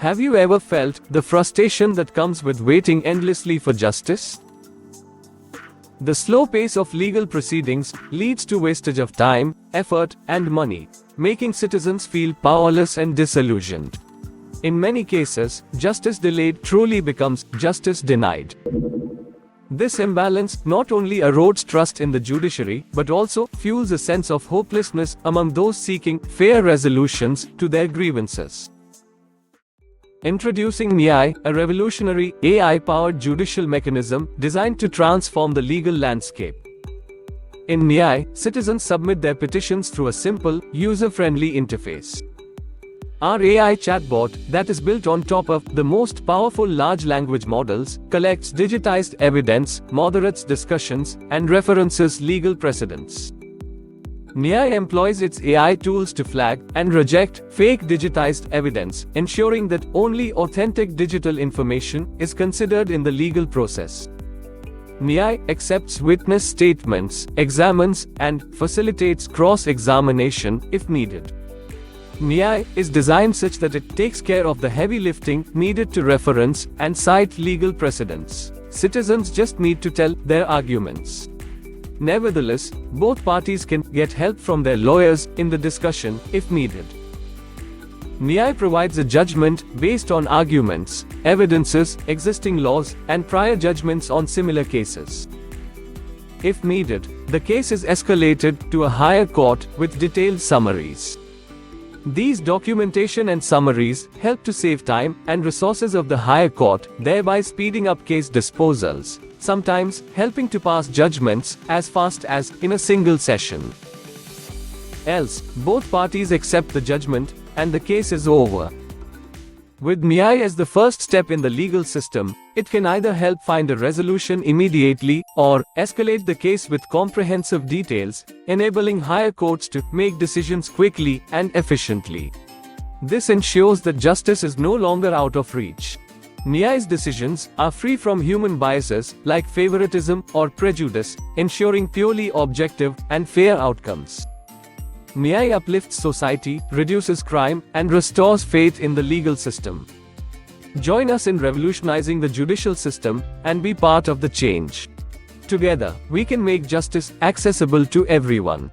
Have you ever felt the frustration that comes with waiting endlessly for justice? The slow pace of legal proceedings leads to wastage of time, effort, and money, making citizens feel powerless and disillusioned. In many cases, justice delayed truly becomes justice denied. This imbalance not only erodes trust in the judiciary, but also fuels a sense of hopelessness among those seeking fair resolutions to their grievances. Introducing Nyay, a revolutionary, AI-powered judicial mechanism designed to transform the legal landscape. In Nyay, citizens submit their petitions through a simple, user-friendly interface. Our AI chatbot, that is built on top of the most powerful large language models, collects digitized evidence, moderates discussions, and references legal precedents. Nyay employs its AI tools to flag and reject fake digitized evidence, ensuring that only authentic digital information is considered in the legal process. Nyay accepts witness statements, examines, and facilitates cross-examination if needed. Nyay is designed such that it takes care of the heavy lifting needed to reference and cite legal precedents. Citizens just need to tell their arguments. Nevertheless, both parties can get help from their lawyers in the discussion if needed. Nyay provides a judgment based on arguments, evidences, existing laws, and prior judgments on similar cases. If needed, the case is escalated to a higher court with detailed summaries. These documentation and summaries help to save time and resources of the higher court, thereby speeding up case disposals, sometimes helping to pass judgments as fast as in a single session. Else, both parties accept the judgment, and the case is over. With Nyay as the first step in the legal system, it can either help find a resolution immediately, or escalate the case with comprehensive details, enabling higher courts to make decisions quickly and efficiently. This ensures that justice is no longer out of reach. Nyay's decisions are free from human biases, like favoritism or prejudice, ensuring purely objective and fair outcomes. Nyay uplifts society, reduces crime, and restores faith in the legal system. Join us in revolutionizing the judicial system, and be part of the change. Together, we can make justice accessible to everyone.